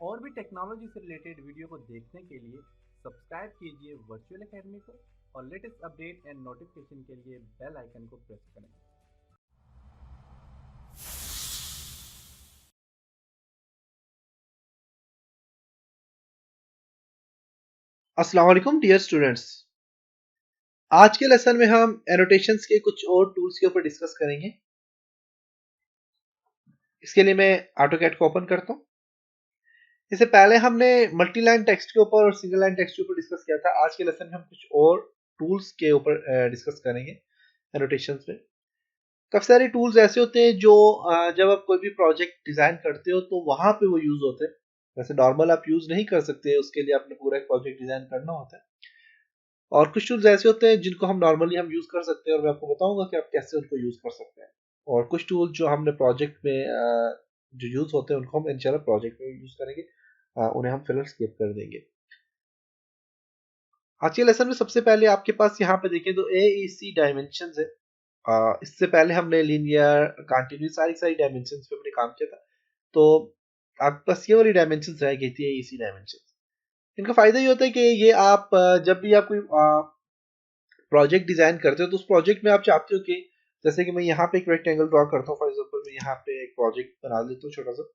और भी टेक्नोलॉजी से रिलेटेड वीडियो को देखने के लिए सब्सक्राइब कीजिए वर्चुअल एकेडमी को और लेटेस्ट अपडेट एंड नोटिफिकेशन के लिए बेल आइकन को प्रेस करें। अस्सलाम वालेकुम डियर स्टूडेंट्स। आज के लेसन में हम एनोटेशंस के कुछ और टूल्स के ऊपर डिस्कस करेंगे। इसके लिए मैं ऑटोकैड को ओपन करता हूँ। इससे पहले हमने मल्टी लाइन टेक्स्ट के ऊपर और सिंगल लाइन टेक्स्ट के ऊपर डिस्कस किया था। आज के लेसन में हम कुछ और टूल्स के ऊपर डिस्कस करेंगे एनोटेशंस में। काफी सारे टूल्स ऐसे होते हैं जो जब आप कोई भी प्रोजेक्ट डिजाइन करते हो तो वहां पे वो यूज होते हैं। वैसे नॉर्मल आप यूज नहीं कर सकते, उसके लिए आपने पूरा एक प्रोजेक्ट डिजाइन करना होता है। और कुछ टूल्स ऐसे होते हैं जिनको हम नॉर्मली हम यूज कर सकते हैं और मैं आपको बताऊंगा कि आप कैसे उनको यूज कर सकते हैं। और कुछ टूल जो हमने प्रोजेक्ट में जो यूज होते हैं उनको हम इंशाल्लाह प्रोजेक्ट में यूज करेंगे। उन्हें हम फिलहाल स्किप कर देंगे। आज के लेसन में सबसे पहले आपके पास यहाँ पे देखें तो AEC डायमेंशन है। इससे पहले हमने लीनियर कंटिन्यूस सारी सारी डायमेंशन पे अपने काम किया था। तो आपके पास ये वाली डायमेंशन रह गई थी AEC डायमेंशन। इनका फायदा ये होता है कि ये आप जब भी आप कोई प्रोजेक्ट डिजाइन करते हो तो उस प्रोजेक्ट में आप चाहते हो कि जैसे कि मैं यहाँ पे एक रेक्टेंगल ड्रॉ करता हूँ। फॉर एग्जांपल मैं यहाँ पे एक प्रोजेक्ट बना लेता हूँ छोटा सा।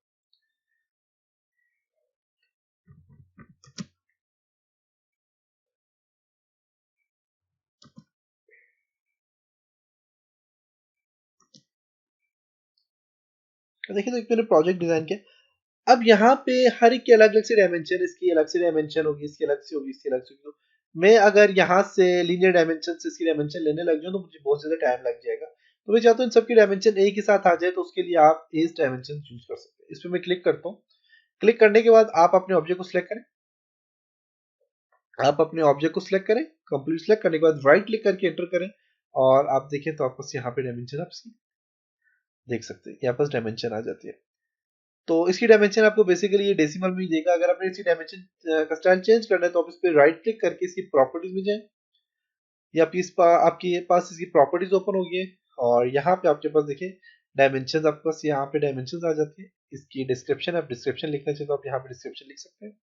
तो देखिए, तो एक मैंने प्रोजेक्ट डिजाइन किया। अब यहाँ पे हर एक की अलग अलग से डायमेंशन, इसकी अलग से डायमेंशन होगी, इसकी अलग से होगी, इसकी अलग से होगी। तो मैं अगर यहाँ से लीनियर डायमेंशन से इसकी डायमेंशन लेने लग जाऊँ तो मुझे बहुत ज्यादा टाइम लग जाएगा। तो मैं चाहता हूँ इन सबकी डायमेंशन एक ही साथ आ जाए। तो उसके लिए आप एज डायमेंशन चूज कर सकते हैं। इस पर मैं क्लिक करता हूँ। क्लिक करने के बाद आप अपने ऑब्जेक्ट को सिलेक्ट करें। आप अपने ऑब्जेक्ट को सिलेक्ट करें। कंप्लीट सिलेक्ट करने के बाद राइट क्लिक करके एंटर करें। और आप देखें तो आपको यहाँ पे डायमेंशन आप इसकी देख सकते हैं। यहाँ पास डायमेंशन आ जाती है। तो इसकी डायमेंशन आपको बेसिकली ये डेसिमल में ही देगा। अगर आपने इसकी डायमेंशन का स्टाइल चेंज करना है तो आप इस पर राइट क्लिक करके इसकी प्रॉपर्टीज में जाएं। या आपके पास इसकी प्रॉपर्टीज ओपन होगी है। और यहाँ पे आपके पास देखिए डायमेंशन, आपके पास यहाँ पे डायमेंशन आ जाती है। इसकी डिस्क्रिप्शन, आप डिस्क्रिप्शन लिखना चाहिए तो आप यहाँ पे डिस्क्रिप्शन लिख सकते हैं।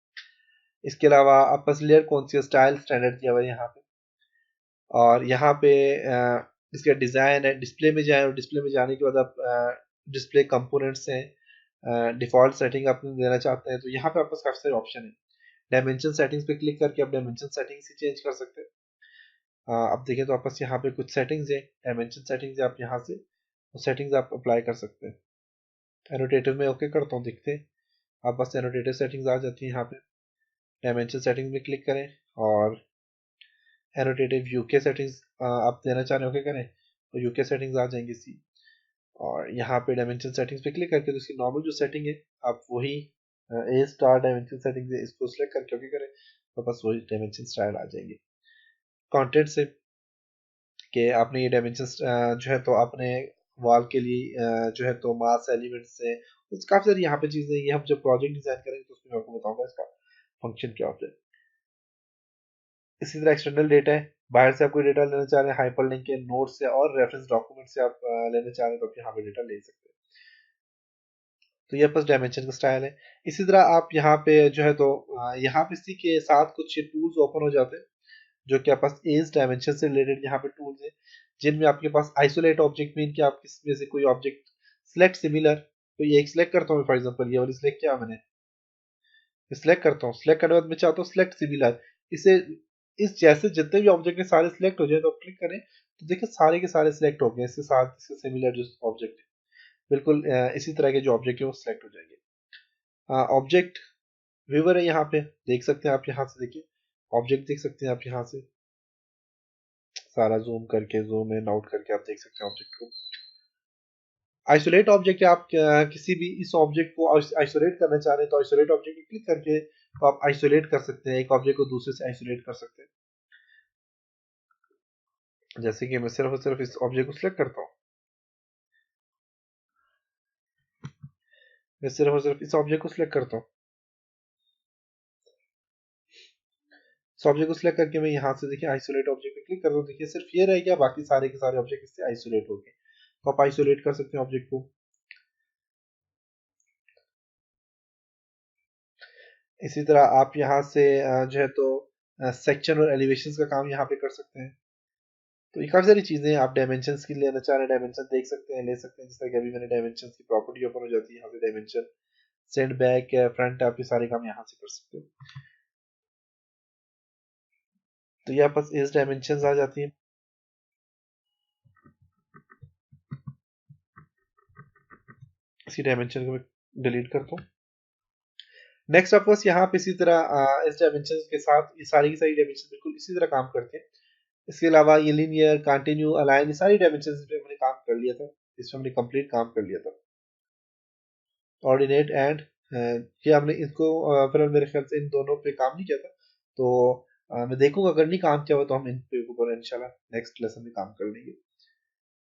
इसके अलावा आपके पास लेयर कौन सी स्टाइल स्टैंडर्ड दिया हुआ है यहाँ पे। और यहाँ पे इसका डिजाइन है। डिस्प्ले में जाए और डिस्प्ले में जाने के बाद आप डिस्प्ले कंपोनेंट्स हैं, डिफॉल्ट सेटिंग आप देना चाहते हैं तो यहाँ पे आपके पास काफी सारे ऑप्शन है। डायमेंशन सेटिंग्स पे क्लिक करके आप डायमेंशन सेटिंग्स ही चेंज कर सकते हैं। अब देखें तो आपके पास यहाँ पे कुछ सेटिंग्स है, डायमेंशन सेटिंग्स है। आप यहाँ से वो सेटिंग्स आप अप्लाई कर सकते हैं। एनोटेटिव में ओके करता हूँ, देखते हैं आप बस एनोटेटिव सेटिंग्स आ जाती है। यहाँ पे डायमेंशन सेटिंग्स में क्लिक करें और एनोटेटिव यूके सेटिंग्स आप देना चाह रहे हो, ओके करें तो यूके सेटिंग्स आ जाएंगी इसी। और यहाँ पे डायमेंशन सेटिंग्स पे क्लिक करके तो इसकी नॉर्मल जो सेटिंग है आप वही ए स्टार डायमेंशन सेटिंग्स है, इसको सिलेक्ट करके ओके करें तो बस वही डायमेंशन स्टाइल आ जाएंगे। कंटेंट से कि आपने ये डायमेंशन जो है तो आपने वॉल के लिए जो है तो मास एलिमेंट्स से काफी सारी यहाँ पे चीजें, ये हम जब प्रोजेक्ट डिजाइन करेंगे तो उसमें मैं आपको बताऊंगा इसका फंक्शन क्या होता है। इसी तरह एक्सटर्नल डेटा है। बाहर से आप कोई डेटा लेना चाह रहे हैं, हाइपरलिंक है, नोट से और रेफरेंस डॉक्यूमेंट से आप लेना चाह रहे हैं तो आप यहाँ पे डेटा ले सकते हैं। तो ये बस डायमेंशन का स्टाइल है। इसी तरह आप यहाँ पे जो है तो यहाँ पे इसी के साथ कुछ टूल्स ओपन हो जाते हैं जो कि आपके पास एज डायमेंशन से रिलेटेड यहाँ पे टूल्स है जिनमें आपके पास आइसोलेट ऑब्जेक्ट मीन कि आप किसमें से कोई ऑब्जेक्ट सिलेक्ट सिमिलर, तो ये एक सिलेक्ट करता हूँ फॉर एग्जांपल ये वाली सिलेक्ट किया मैंने, सिलेक्ट करता हूँ। सिलेक्ट करने के बाद मैं चाहता हूँ सिलेक्ट सिमिलर। इसे इस जैसे जितने भी ऑब्जेक्ट है सारे सिलेक्ट हो जाए तो क्लिक करें तो देखिए सारे के सारे सिलेक्ट हो गए। इसके साथ इसके सिमिलर जो ऑब्जेक्ट है बिल्कुल इसी तरह के जो ऑब्जेक्ट है वो सिलेक्ट हो जाएंगे। ऑब्जेक्ट व्यूवर है, यहाँ पे देख सकते हैं आप। यहाँ से देखिए ऑब्जेक्ट देख सकते हैं आप। यहाँ से सारा जूम करके, जूम इन आउट करके आप देख सकते हैं ऑब्जेक्ट को। आइसोलेट ऑब्जेक्ट है, आप किसी भी इस ऑब्जेक्ट को आइसोलेट करना चाह रहे हैं तो आइसोलेट ऑब्जेक्ट पे क्लिक करके तो आप आइसोलेट कर सकते हैं, एक ऑब्जेक्ट को दूसरे से आइसोलेट कर सकते हैं। जैसे कि मैं सिर्फ और सिर्फ इस ऑब्जेक्ट को सिलेक्ट करता हूँ। मैं सिर्फ और सिर्फ इस ऑब्जेक्ट को सिलेक्ट करता हूँ। इस ऑब्जेक्ट को सिलेक्ट करके मैं यहाँ से देखिए आइसोलेट ऑब्जेक्ट पे क्लिक करता हूँ। देखिए सिर्फ ये रह गया, बाकी सारे के सारे ऑब्जेक्ट इससे आइसोलेट हो गए। तो आप आइसोलेट कर सकते हैं ऑब्जेक्ट को। इसी तरह आप यहाँ से जो है तो सेक्शन और एलिवेशंस का काम यहाँ पे कर सकते हैं। तो ये काफ़ी सारी चीज़ें आप डायमेंशंस की लेना चाह रहे हैं, डायमेंशन देख सकते हैं, ले सकते हैं। जैसा कि अभी मैंने डायमेंशंस की प्रॉपर्टी ओपन हो जाती है, यहाँ से डायमेंशन सेंड बैक फ्रंट, आप ये सारे काम यहाँ से कर सकते हो। तो यहाँ पास इस डायमेंशंस आ जाती हैं। इसी डायमेंशन को मैं डिलीट करता हूँ। नेक्स्ट ऑफ कोर्स यहाँ पे इसी तरह इस डायमेंशन के साथ ये सारी की सारी डायमेंशन बिल्कुल इसी तरह काम करते हैं। इसके अलावा ये लीनियर, कंटिन्यू, अलाइन, ये सारी डायमेंशन पे हमने काम कर लिया था, इसमें हमने कंप्लीट काम कर लिया था। ऑर्डिनेट एंड ये हमने इसको फिलहाल मेरे ख्याल से इन दोनों पे काम नहीं किया था, तो मैं देखूंगा अगर नहीं काम किया हुआ तो हम इन पे ऊपर इंशाल्लाह नेक्स्ट लेसन में काम कर लेंगे।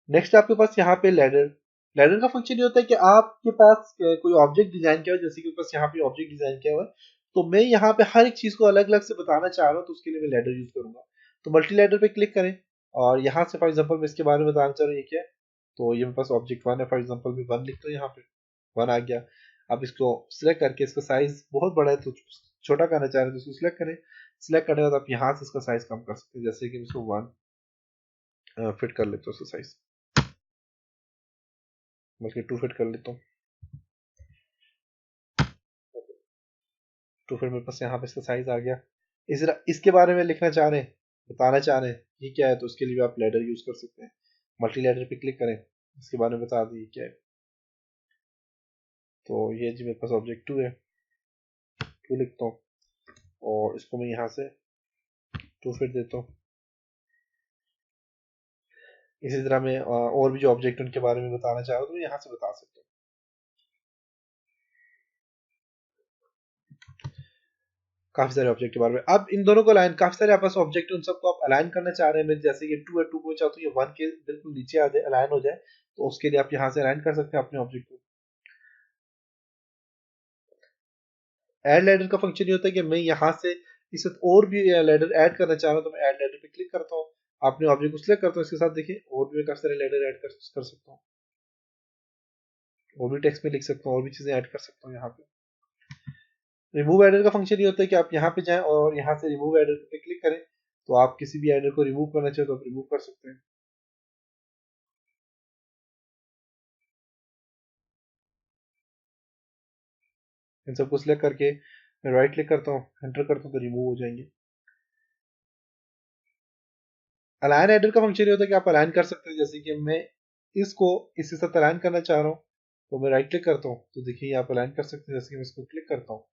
नेक्स्ट आपके पास यहाँ पे लैडर। लैडर का फंक्शन ये होता है कि आपके पास कोई ऑब्जेक्ट डिजाइन किया हुआ, जैसे कि पास यहाँ पे ऑब्जेक्ट डिजाइन किया हुआ है, तो मैं यहाँ पे हर एक चीज को अलग अलग से बताना चाह रहा हूँ, तो उसके लिए मैं लैडर यूज करूंगा। तो मल्टी लैडर पे क्लिक करें और यहाँ से फॉर एग्जाम्पल मैं इसके बारे में बताना चाह रहा हूँ ये क्या है। तो ये मेरे पास ऑब्जेक्ट 1 है, फॉर एग्जाम्पल मैं 1 लिखता हूँ, यहाँ पे 1 आ गया। अब इसको सिलेक्ट करके, इसका साइज बहुत बड़ा है तो छोटा करना चाह रहे हैं तो इसको सिलेक्ट करें। सिलेक्ट करने के बाद आप यहाँ से इसका साइज कम कर सकते हैं, जैसे कि इसको 1 फिट कर लेते हो, उसका साइज बल्कि 2 फिट कर लेता हूँ। तो फिर मेरे पास यहाँ पे इसका साइज आ गया। इस तरह इसके बारे में लिखना चाह रहे हैं, बताना चाह रहे हैं ये क्या है, तो उसके लिए भी आप लैडर यूज कर सकते हैं। मल्टी लैडर पे क्लिक करें, इसके बारे में बता दी क्या है। तो ये जी मेरे पास ऑब्जेक्ट 2 है, 2 लिखता हूँ और इसको मैं यहाँ से 2 फिट देता हूँ। इसी तरह मैं और भी जो ऑब्जेक्ट उनके बारे में बताना चाह रहा हूँ तो मैं यहाँ से बता सकता हूँ। काफी सारे ऑब्जेक्ट के बारे में। अब इन दोनों को अलाइन, काफी सारे आपस ऑब्जेक्ट उन सबको आप अलाइन करना चाह रहे हैं। मैं जैसे कि 2 है, 2 को चाहता हूँ ये 1 के बिल्कुल नीचे आ जाए, अलाइन हो जाए, तो उसके लिए आप यहाँ से अलाइन कर सकते हैं अपने ऑब्जेक्ट को। ऐड लैडर का फंक्शन ये होता है कि मैं यहाँ से इस और भी लैडर ऐड करना चाह रहा हूँ, तो मैं ऐड लैडर पे क्लिक करता हूँ, अपने ऑब्जेक्ट को सिलेक्ट करता हूँ, इसके साथ देखिए और भी मैं काफी सारे लैडर ऐड कर सकता हूँ, और भी टेक्स्ट में लिख सकता हूँ, और भी चीजें ऐड कर सकता हूँ। यहाँ पे रिमूव एडर का फंक्शन ये होता है कि आप यहाँ पे जाएं और यहाँ से रिमूव एडर पे क्लिक करें, तो आप किसी भी एडर को रिमूव करना चाहे तो आप रिमूव कर सकते हैं। इन सबको सिलेक्ट करके मैं राइट क्लिक करता हूँ, एंटर करता हूँ, तो रिमूव हो जाएंगे। अलाइन एडर का फंक्शन ये होता है कि आप अलाइन कर सकते हैं, जैसे कि मैं इसको इसके साथ अलाइन करना चाह रहा हूँ, तो मैं राइट क्लिक करता हूँ, तो देखिए आप अलाइन कर सकते हैं। जैसे कि मैं इसको क्लिक करता हूँ,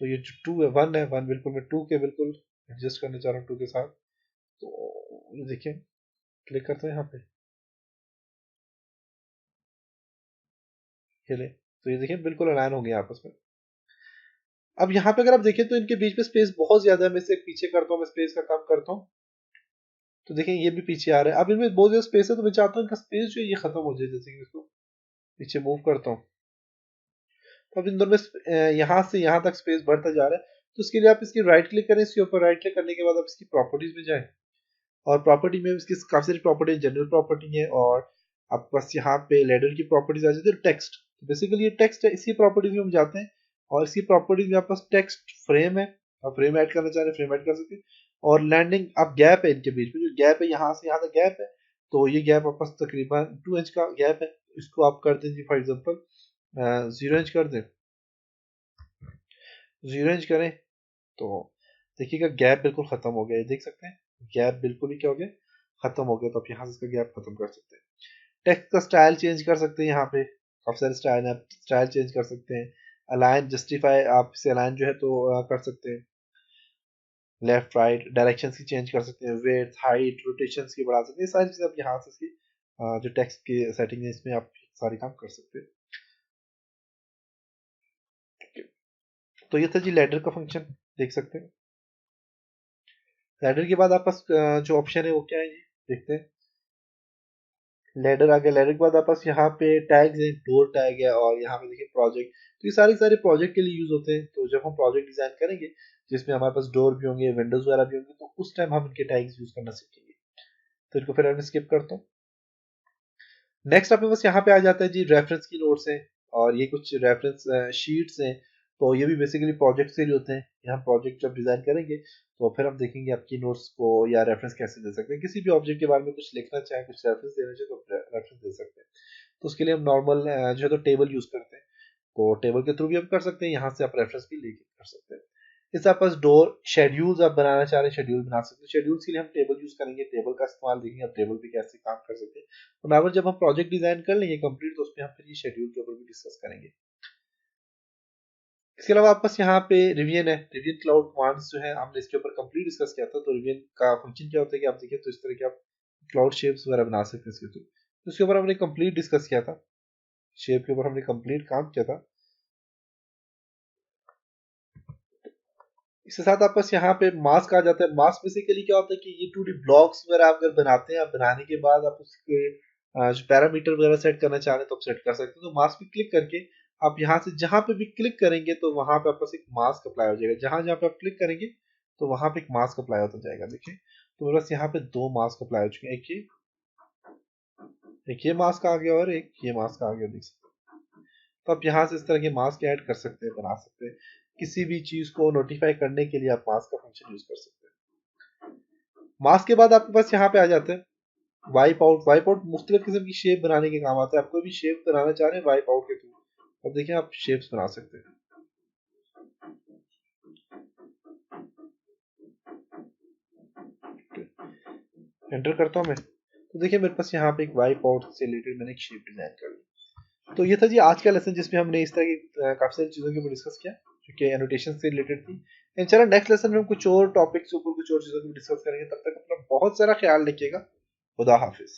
तो ये जो 2 है, 1 है, 1 बिल्कुल मैं 2 के बिल्कुल एडजस्ट करना चाह रहा हूँ 2 के साथ, तो ये देखिए क्लिक करते हैं यहाँ पे, ये ले, तो ये देखिए बिल्कुल अलाइन हो गया आपस में। अब यहाँ पे अगर आप देखें तो इनके बीच में स्पेस बहुत ज्यादा है, मैं इसे पीछे करता हूँ, मैं स्पेस का काम करता हूँ, तो देखें ये भी पीछे आ रहा है। अब इनमें बहुत ज्यादा स्पेस है, तो मैं चाहता हूँ इनका स्पेस जो है ये खत्म हो जाए, जैसे कि इसको पीछे मूव करता हूँ, तो अब इन दोनों में यहाँ से यहाँ तक स्पेस बढ़ता जा रहा है। तो उसके लिए आप इसकी राइट क्लिक करें, इसके ऊपर राइट क्लिक करने के बाद आप इसकी प्रॉपर्टीज में जाएं, और प्रॉपर्टी में इसकी काफी सारी प्रॉपर्टी, जनरल प्रॉपर्टी है, और आपके पास यहाँ पे लेडर की प्रॉपर्टीज आ जाती है, टेक्स्ट, तो बेसिकली ये टेक्स्ट है, इसी प्रॉपर्टीज में हम जाते हैं, और इसी प्रॉपर्टीज में आपके पास टेक्स्ट फ्रेम है, आप फ्रेम ऐड करना चाह रहे हैं फ्रेम ऐड कर सकते हैं, और लैंडिंग, अब गैप है इनके बीच में, जो गैप है यहाँ से यहाँ तक गैप है, तो ये गैप आपके पास तकरीबन 2 इंच का गैप है, इसको आप कर दें फॉर एग्जाम्पल 0 इंच कर दें, 0 इंच करें, तो देखिएगा गैप बिल्कुल खत्म हो गया, ये देख सकते हैं गैप बिल्कुल ही क्या हो गया, खत्म हो गया। तो आप यहाँ से इसका गैप खत्म कर सकते हैं। टेक्स्ट का स्टाइल चेंज कर सकते हैं, यहाँ पे काफी सारे स्टाइल है, आप स्टाइल चेंज कर सकते हैं। अलाइन जस्टिफाई, आप इसे अलाइन जो है तो कर सकते हैं, लेफ्ट राइट डायरेक्शन की चेंज कर सकते हैं, वेट हाइट रोटेशन की बढ़ा सकते हैं, सारी चीजें आप यहाँ से इसकी जो टेक्स्ट की सेटिंग है इसमें आप सारे काम कर सकते हैं। तो ये था जी लैडर का फंक्शन, देख सकते हैं। लैडर के बाद आप पास जो ऑप्शन है वो क्या है जी, देखते हैं। लैडर आ गया, लैडर के बाद आप पास यहाँ पे टैग्स है, डोर टैग है, और यहाँ पे देखिए प्रोजेक्ट, तो ये सारे सारे प्रोजेक्ट के लिए यूज होते हैं। तो जब हम प्रोजेक्ट डिजाइन करेंगे जिसमें हमारे पास डोर भी होंगे, विंडोज वगैरह भी होंगे, तो उस टाइम हम इनके टैग्स यूज करना सीखेंगे। तो इनको फिर मैं स्किप करता हूँ। नेक्स्ट अपने पास यहाँ पे आ जाता है जी रेफरेंस की नोट्स हैं, और ये कुछ रेफरेंस शीट्स हैं। तो ये भी बेसिकली प्रोजेक्ट से ही होते हैं। यहाँ प्रोजेक्ट जब डिजाइन करेंगे तो फिर हम देखेंगे आपकी नोट्स को या रेफरेंस कैसे दे सकते हैं, किसी भी ऑब्जेक्ट के बारे में कुछ लिखना चाहें, कुछ रेफरेंस देना चाहें तो रेफरेंस दे सकते हैं। तो उसके लिए हम नॉर्मल जो है तो टेबल यूज करते हैं, तो टेबल के थ्रू भी हम कर सकते हैं, यहाँ से आप रेफरेंस भी लेके कर सकते हैं। इस आपके पास डोर शेड्यूल्स आप बनाना चाह रहे हैं, शेड्यूल बना सकते हैं। शेड्यूल्स के लिए हम टेबल यूज करेंगे, टेबल का इस्तेमाल देखेंगे आप टेबल पे कैसे काम कर सकते हैं। और नॉर्मल जब हम प्रोजेक्ट डिजाइन कर लेंगे कंप्लीट, तो उसमें हम फिर ये शेड्यूल के ऊपर भी डिस्कस करेंगे। इसके अलावा आपके पास यहाँ पे रिविजन है, रिविजन क्लाउड कमांड्स जो है हमने इसके ऊपर कंप्लीट डिस्कस किया था। तो रिविजन का फंक्शन क्या होता है कि आप देखिए तो इस तरह के आप क्लाउड शेप्स वगैरह बना सकते हैं इसके थ्रू। तो इसके ऊपर हमने कंप्लीट डिस्कस किया था, शेप के ऊपर हमने कंप्लीट काम किया था। इसके साथ आपके पास यहाँ पे मास्क आ जाता है। मास्क बेसिकली क्या होता है कि ये 2D ब्लॉक्स वगैरह आप अगर बनाते हैं, आप बनाने के बाद आप उसके जो पैरामीटर वगैरह सेट करना चाह रहे हैं तो आप सेट कर सकते हैं। तो मास्क पे क्लिक करके आप यहाँ से जहां पे भी क्लिक करेंगे तो वहां पे आपके पास एक मास्क अप्लाई हो जाएगा। जहां जहां पे आप क्लिक करेंगे तो वहां पे एक मास्क अप्लाई होता जाएगा। देखिए तो मेरे पास यहाँ पे 2 मास्क अप्लाई हो चुके हैं, एक ये मास्क आ गया और एक ये मास्क आ गया, देख सकते हैं। तो आप यहाँ से इस तरह के मास्क ऐड कर सकते हैं, बना सकते हैं। किसी भी चीज को नोटिफाई करने के लिए आप मास्क का फंक्शन यूज कर सकते हैं। मास्क के बाद आपके पास यहाँ पे आ जाते हैं वाइप आउट। वाइप आउट मुख्तलिफ किस्म की शेप बनाने के काम आता है। आप कोई भी शेप बनाना चाह रहे हैं वाइप आउट के थ्रू, अब देखिए आप शेप्स बना सकते हैं। एंटर करता हूं मैं, तो देखिए मेरे पास यहाँ पे एक वाइप आउट से रिलेटेड मैंने एक शेप डिजाइन कर ली। तो ये था जी आज का लेसन, जिसमें हमने इस तरह की काफी सारी चीजों के ऊपर डिस्कस किया जो कि एनोटेशन से रिलेटेड थी। इंशाल्लाह नेक्स्ट लेसन में हम कुछ और टॉपिक्स के ऊपर कुछ और चीजों को डिस्कस करेंगे। तब तक अपना बहुत सारा ख्याल रखिएगा। खुदा हाफिज।